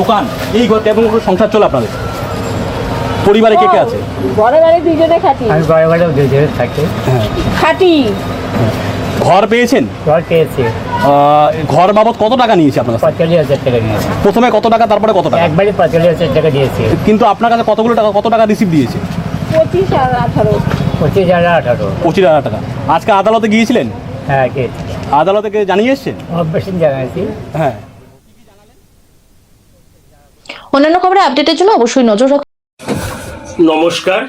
দোকান এই ঘর কেমন করে সংসার চলে আপনাদের? পরিবারে কে কে আছে? ঘরে বাড়ি দুইজনে খাটি। আমি ঘরে ঘরে দুজনে থাকি। খাটি। ঘর পেয়েছেন? ঘর পেয়েছি। ঘর বাবদ কত টাকা নিয়েছে আপনার কাছে? 45,000 টাকা নিয়েছি। প্রথমে কত টাকা, তারপরে কত টাকা? একবারে 45,000 টাকা দিয়েছি। কিন্তু আপনার কাছে কত টাকা রিসিভ দিয়েছে? 25 আর 18। 25,018। 25,000 টাকা। আজকে আদালতে গিয়েছিলেন? হ্যাঁ, গেছি। আদালতে জানিয়ে এসছেন? অবশ্যই জানাইছি। হ্যাঁ। অন্যান্য খবরে আপডেটের জন্য অবশ্যই নজর রাখুন। নমস্কার,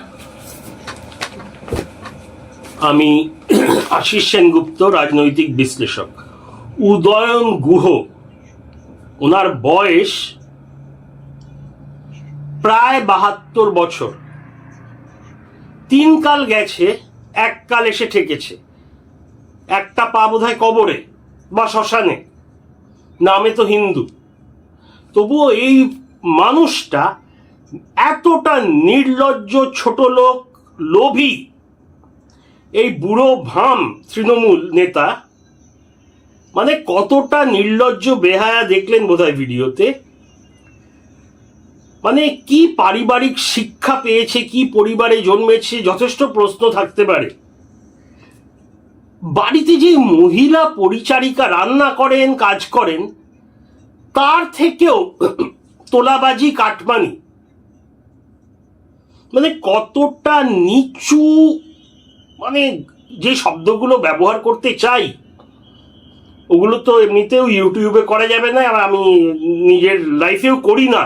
আমি আশিস সেনগুপ্ত, রাজনৈতিক বিশ্লেষক। উদয়ন গুহ, ওনার বয়স প্রায় 72 বছর। 3 কাল গেছে, 1 কাল এসে ঠেকেছে। একটা পা বোধহয় কবরে বা শ্মশানে, নামে তো হিন্দু। তবুও এই মানুষটা এতটা নির্লজ্জ, ছোট লোক, লোভী, এই বুড়ো ভাম তৃণমূল নেতা, মানে কতটা নির্লজ্জ বেহায়া দেখলেন বোধহয় ভিডিওতে। মানে কি পারিবারিক শিক্ষা পেয়েছে, কি পরিবারে জন্মেছে, যথেষ্ট প্রশ্ন থাকতে পারে। বাড়িতে যে মহিলা পরিচারিকা রান্না করেন, কাজ করেন, তার থেকেও তোলাবাজি, কাটমানি, মানে কতটা নিচু, মানে যে শব্দগুলো ব্যবহার করতে চাই ওগুলো তো এমনিতেও ইউটিউবে করা যাবে না, আর আমি নিজের লাইফেও করি না,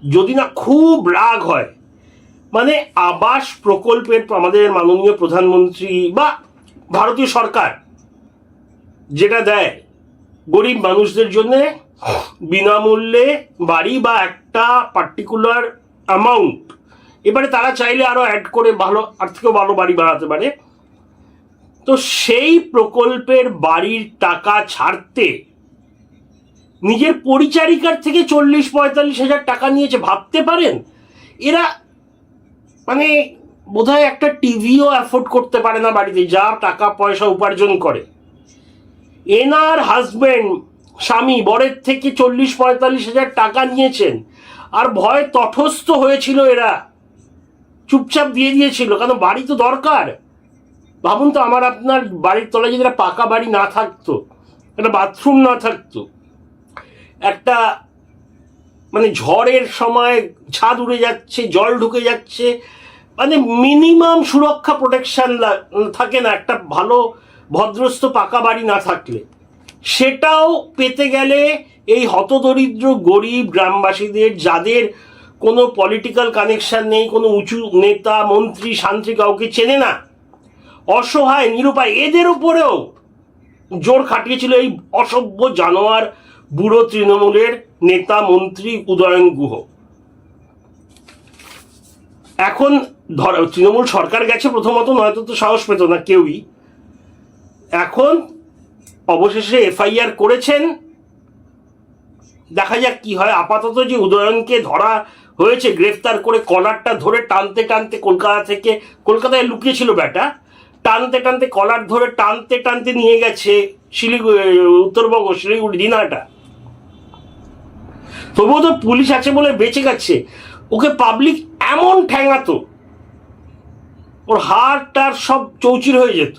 যদি না খুব রাগ হয়। মানে আবাস প্রকল্পের আমাদের মাননীয় প্রধানমন্ত্রী বা ভারতীয় সরকার যেটা দেয় গরিব মানুষদের জন্য বিনামূল্যে বাড়ি বা একটা পার্টিকুলার অ্যামাউন্ট, এবারে তারা চাইলে আরো অ্যাড করে ভালো, আর থেকেও ভালো বাড়ি বাড়াতে পারে। তো সেই প্রকল্পের বাড়ির টাকা ছাড়তে নিজের পরিচারিকার থেকে 40-45 হাজার টাকা নিয়েছে। ভাবতে পারেন, এরা মানে বোধহয় একটা টিভিও অ্যাফোর্ড করতে পারে না বাড়িতে, যা টাকা পয়সা উপার্জন করে। এনার হাজবেন্ড, স্বামী, বরের থেকে 40-45 হাজার টাকা নিয়েছেন, আর ভয় তটস্থ হয়েছিল, এরা চুপচাপ দিয়ে দিয়েছিল, কারণ বাড়ি তো দরকার। ভাবুন তো, আমার আপনার বাড়ির তলায় যদি একটা পাকা বাড়ি না থাকতো, একটা বাথরুম না থাকতো, একটা মানে ঝড়ের সময় ছাদ উড়ে যাচ্ছে, জল ঢুকে যাচ্ছে, মানে মিনিমাম সুরক্ষা প্রোটেকশন থাকে না একটা ভালো ভদ্রস্থ পাকা বাড়ি না থাকলে, সেটাও পেতে গেলে এই হতদরিদ্র গরিব গ্রামবাসীদের, যাদের কোনো পলিটিক্যাল কানেকশন নেই, কোনো উঁচু নেতা, মন্ত্রী, শান্ত্রী কাউকে চেনে না, অসহায়, নিরুপায়, এদের উপরেও জোর খাটিয়েছিল এই অসভ্য জানোয়ার বুড়ো তৃণমূলের নেতা মন্ত্রী উদয়ন গুহ। এখন তৃণমূল সরকার গেছে প্রথমত, নয়তো তো সাহস পেত না কেউই। এখন অবশেষে এফআইআর করেছেন, দেখা যাক কি হয়। আপাতত যে উদয়নকে ধরা হয়েছে, গ্রেফতার করে কলারটা ধরে টানতে টানতে কলকাতায় লুকিয়েছিল ব্যাটা, টানতে টানতে কলার ধরে টানতে টানতে নিয়ে গেছে শিলিগুড়ি, উত্তরবঙ্গ, শিলিগুড়ি, দিনহাটা। তবুও তো পুলিশ আছে বলে বেঁচে গেছে। ওকে পাবলিক এমন ঠ্যাঙাতো, ওর হাড়টার সব চৌচির হয়ে যেত।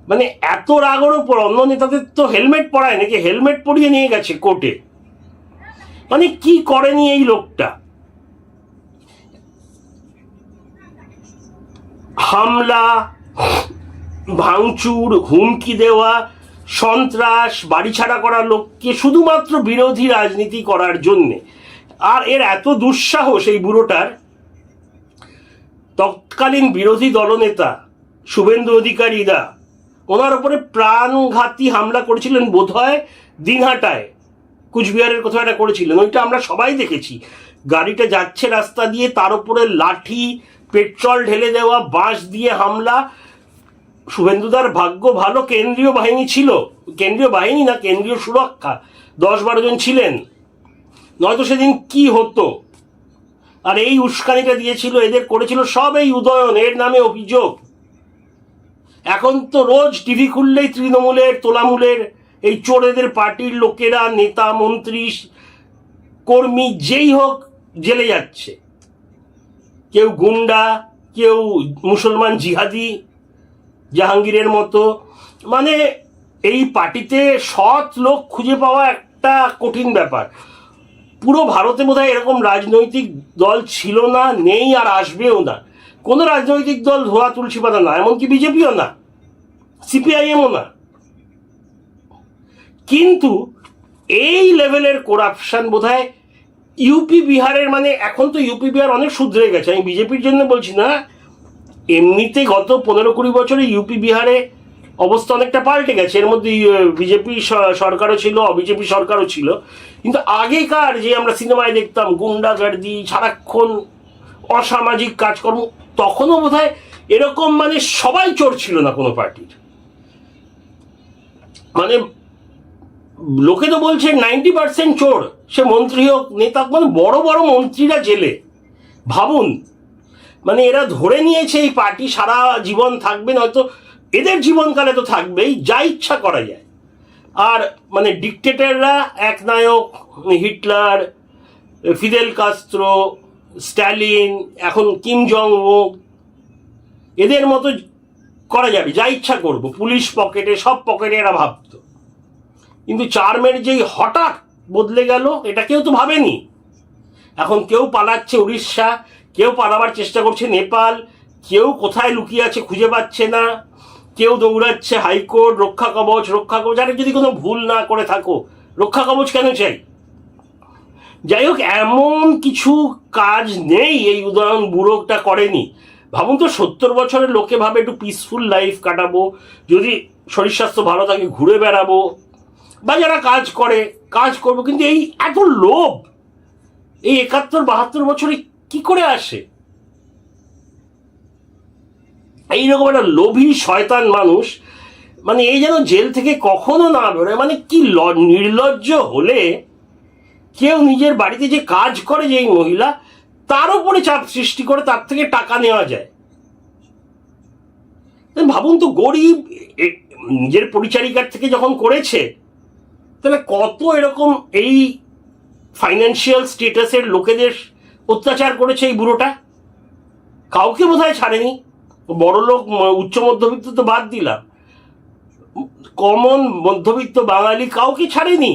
মানে এত রাগের উপর অন্য নেতাদের তো হেলমেট পরায় নাকি, হেলমেট পরিয়ে নিয়ে গেছে কোর্টে। মানে কি করেনি এই লোকটা। হামলা, ভাঙচুর, হুমকি দেওয়া, সন্ত্রাস, বাড়ি ছাড়া করা লোককে শুধুমাত্র বিরোধী রাজনীতি করার জন্যে। আর এর এত দুঃসাহস এই বুড়োটার, তৎকালীন বিরোধী দলনেতা শুভেন্দু অধিকারীরা ওনার উপরে প্রাণঘাতী হামলা করেছিলেন বোধহয় দিনহাটায়, কুচবিহারের কোথাও একটা করেছিলেন, ওইটা আমরা সবাই দেখেছি। গাড়িটা যাচ্ছে রাস্তা দিয়ে, তার উপরে লাঠি, পেট্রোল ঢেলে দেওয়া, বাঁশ দিয়ে হামলা। শুভেন্দুদার ভাগ্য ভালো কেন্দ্রীয় বাহিনী ছিল, কেন্দ্রীয় বাহিনী না, কেন্দ্রীয় সুরক্ষা 10-12 জন ছিলেন, নয়তো সেদিন কি হতো। আর এই উস্কানিটা দিয়েছিল, এদের করেছিল সব এই উদয়ন, এর নামে অভিযোগ। এখন তো রোজ টিভি খুললেই তৃণমূলের, তোলামূলের এই চোরেদের পার্টির লোকেরা, নেতা মন্ত্রী কর্মী যেই হোক জেলে যাচ্ছে, কেউ গুন্ডা, কেউ মুসলমান জিহাদি জাহাঙ্গীরের মতো। মানে এই পার্টিতে সৎ লোক খুঁজে পাওয়া একটা কঠিন ব্যাপার। পুরো ভারতে বোধহয় এরকম রাজনৈতিক দল ছিল না, নেই, আর আসবেও না। কোনো রাজনৈতিক দল ধোয়া তুলসী পাতা না, এমনকি বিজেপিও না, সিপিআইএমও না। কিন্তু এই লেভেলের করাপশন বোধহয় ইউপি বিহারের, মানে এখন তো ইউপি বিহার অনেক শুধরে গেছে, আমি বিজেপির জন্য বলছি না, এমনিতে গত 15-20 বছরে ইউপি বিহারে অবস্থা অনেকটা পাল্টে গেছে। এর মধ্যে বিজেপি সরকারও ছিল, বিজেপি সরকারও ছিল। কিন্তু আগেকার যে আমরা সিনেমায় দেখতাম গুন্ডাগার্দি, সারাক্ষণ অসামাজিক কাজকর্ম, তখনও বোধহয় এরকম মানে সবাই চোর ছিল না কোনো পার্টির। মানে লোকে তো বলছে 90% চোর, সে মন্ত্রী হোক, নেতা, মানে বড় বড় মন্ত্রীরা জেলে। ভাবুন, মানে এরা ধরে নিয়েছে এই পার্টি সারা জীবন থাকবে, নয়তো এদের জীবনকালে তো থাকবেই, যা ইচ্ছা করা যায়। আর মানে ডিকটেটররা, একনায়ক হিটলার, ফিদেল কাস্ত্রো, স্ট্যালিন, এখন কিম জং উন, এদের মতো করা যাবে, যা ইচ্ছা করব, পুলিশ পকেটে, সব পকেটে এরা ভাবত। কিন্তু চার্মের যেই হঠাৎ বদলে গেল, এটা কেউ তো ভাবেনি। এখন কেউ পালাচ্ছে উড়িষ্যা, কেউ পালাবার চেষ্টা করছে নেপাল, কেউ কোথায় লুকিয়ে আছে খুঁজে পাচ্ছে না, কেউ দৌড়াচ্ছে হাইকোর্ট, রক্ষা কবচ। আরে যদি কোনো ভুল না করে থাকো, রক্ষা কবচ কেন চাই? যাই হোক, এমন কিছু কাজ নেই এই উদয়ন বুড়োটা করেনি। ভাবুন তো, 70 বছরের লোকে ভাবে একটু পিসফুল লাইফ কাটাবো, যদি শরীর স্বাস্থ্য ভালো থাকে ঘুরে বেড়াবো, বা যারা কাজ করে কাজ করবো, কিন্তু এই এত লোভ এই 71-72 বছরে কি করে আসে? এইরকম একটা লোভী শয়তান মানুষ, মানে এই যেন জেল থেকে কখনো না বেরোয়। মানে কি নির্লজ্জ হলে কেউ নিজের বাড়িতে যে কাজ করে যেই মহিলা, তার উপরে চাপ সৃষ্টি করে তার থেকে টাকা নেওয়া যায়। ভাবুন তো, গরিব নিজের পরিচারিকার থেকে যখন করেছে, তাহলে কত এরকম এই ফাইন্যান্সিয়াল স্টেটাসের লোকেদের অত্যাচার করেছে এই বুড়োটা। কাউকে বোধহয় ছাড়েনি। বড় লোক, উচ্চ মধ্যবিত্ত তো বাদ দিলাম, কমন মধ্যবিত্ত বাঙালি কাউকে ছাড়েনি।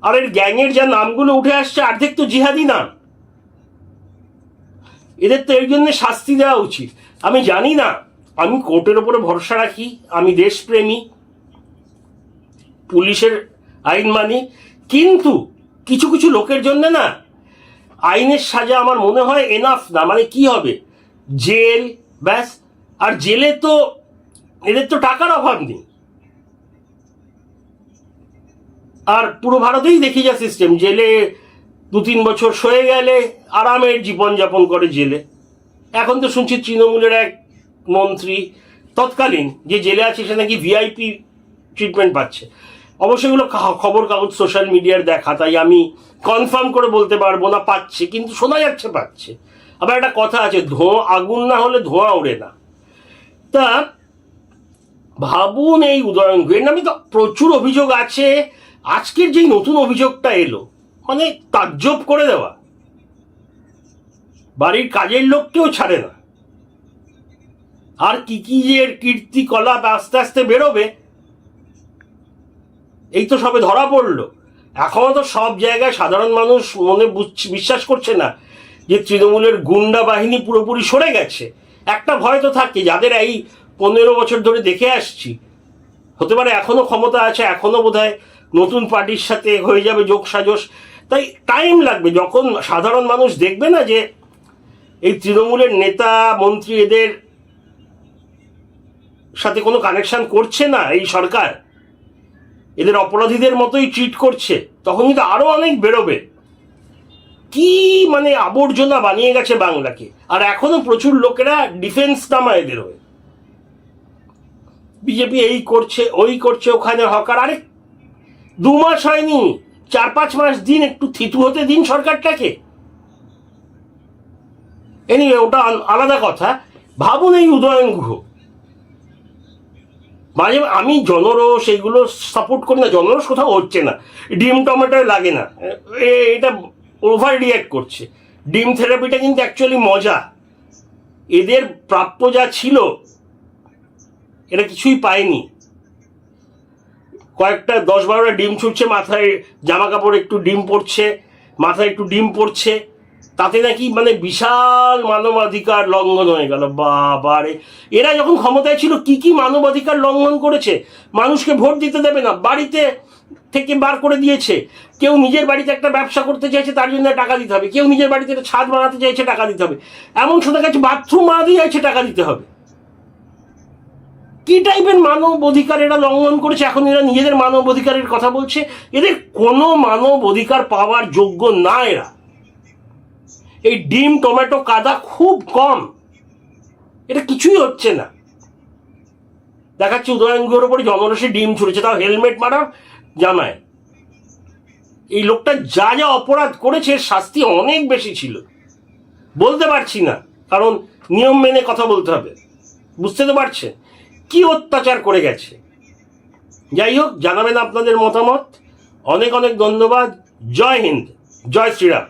আর এর গ্যাংয়ের যা নামগুলো উঠে আসছে, অর্ধেক তো জিহাদি নাম। এদের তো এর জন্য শাস্তি দেওয়া উচিত। আমি জানি না, আমি কোর্টের ওপরে ভরসা রাখি, আমি দেশপ্রেমী, পুলিশের আইন মানি, কিন্তু কিছু কিছু লোকের জন্য না আইনের সাজা আমার মনে হয় এনাফ না। মানে কি হবে, জেল, ব্যাস। আর জেলে তো এদের তো টাকার অভাব নেই। আর পুরো ভারতেই দেখি যা সিস্টেম, জেলে 2-3 বছর সয়ে গেলে আরামের জীবনযাপন করে জেলে। এখন তো শুনছি তৃণমূলের এক মন্ত্রী তৎকালীন যে জেলে আছে, সে নাকি ভিআইপি ট্রিটমেন্ট পাচ্ছে। অবশ্যই এগুলো খবর কাগজ, সোশ্যাল মিডিয়ার দেখা, তাই আমি কনফার্ম করে বলতে পারবো না পাচ্ছে, কিন্তু শোনা যাচ্ছে পাচ্ছে। আবার একটা কথা আছে, আগুন না হলে ধোঁয়া ওড়ে না। তা ভাবুন, এই উদয়ন গুহের নামে তো প্রচুর অভিযোগ আছে। আজকের যেই নতুন অভিযোগটা এলো, মানে তাজ্জব করে দেওয়া। বাড়ির কাজের লোককেও ছাড়ে না। আর কি কি যে কীর্তিকলাপ আস্তে আস্তে বেরোবে, এই তো সবে ধরা পড়লো। এখনো তো সব জায়গায় সাধারণ মানুষ বিশ্বাস করছে না যে তৃণমূলের গুন্ডা বাহিনী পুরোপুরি সরে গেছে। একটা ভয় তো থাকে, যাদের এই 15 বছর ধরে দেখে আসছি, হতে পারে এখনো ক্ষমতা আছে, এখনো বোধহয় নতুন পার্টির সাথে হয়ে যাবে যোগসাজশ। তাই টাইম লাগবে, যখন সাধারণ মানুষ দেখবে না যে এই তৃণমূলের নেতা মন্ত্রী এদের সাথে কোনো কানেকশন করছে না এই সরকার, এদের অপরাধীদের মতোই ট্রিট করছে, তখন কিন্তু আরো অনেক বেরোবে। কি মানে আবর্জনা বানিয়ে গেছে বাংলাকে। আর এখনো প্রচুর লোকেরা ডিফেন্স নামায় এদের হয়ে, বিজেপি এই করছে ওই করছে, ওখানে হকার। আরে 2 মাস হয়নি, 4-5 মাস দিন, একটু থিতু হতে দিন সরকারটাকে। এনিওয়ে, ওটা আলাদা কথা। ভাবুন এই উদয়ন গুহ, মাঝে আমি জনরস এগুলো সাপোর্ট করি না, জনরস কোথাও হচ্ছে না, ডিম টমেটোয় লাগে না, এটা ওভার রিয়াক্ট করছে। ডিম থেরাপিটা কিন্তু অ্যাকচুয়ালি মজা, এদের প্রাপ্য যা ছিল এরা কিছুই পায়নি। কয়েকটা 10-12টা ডিম ছুটছে, মাথায় জামা কাপড় একটু ডিম পড়ছে, মাথায় একটু ডিম পড়ছে, তাতে নাকি মানে বিশাল মানবাধিকার লঙ্ঘন হয়ে গেল। বাবারে, এরা যখন ক্ষমতায় ছিল কি কি মানবাধিকার লঙ্ঘন করেছে। মানুষকে ভোট দিতে দেবে না, বাড়িতে থেকে বার করে দিয়েছে। কেউ নিজের বাড়িতে একটা ব্যবসা করতে চাইছে, তার জন্য টাকা দিতে হবে। কেউ নিজের বাড়িতে একটা ছাদ বানাতে চাইছে, টাকা দিতে হবে। এমন শোনা গেছে বাথরুম বানাতে চাইছে, টাকা দিতে হবে। কি টাইপের মানব অধিকার এরা লঙ্ঘন করেছে, এখন এরা নিজেদের মানব অধিকারের কথা বলছে। এদের কোনো মানব অধিকার পাওয়ার যোগ্য না এরা। এই ডিম টমেটো কাদা খুব কম, এটা কিছুই হচ্ছে না। দেখাচ্ছে উদয়নগুলোর উপরে জনরসে ডিম ছুড়েছে, তাও হেলমেট মারা জামায়। এই লোকটা যা যা অপরাধ করেছে শাস্তি অনেক বেশি ছিল, বলতে পারছি না, কারণ নিয়ম মেনে কথা বলতে হবে। বুঝতে তো পারছেন কি অত্যাচার করে গেছে। যাই হোক, জানাবেন আপনাদের মতামত। অনেক অনেক ধন্যবাদ। জয় হিন্দ, জয় শ্রীরাম।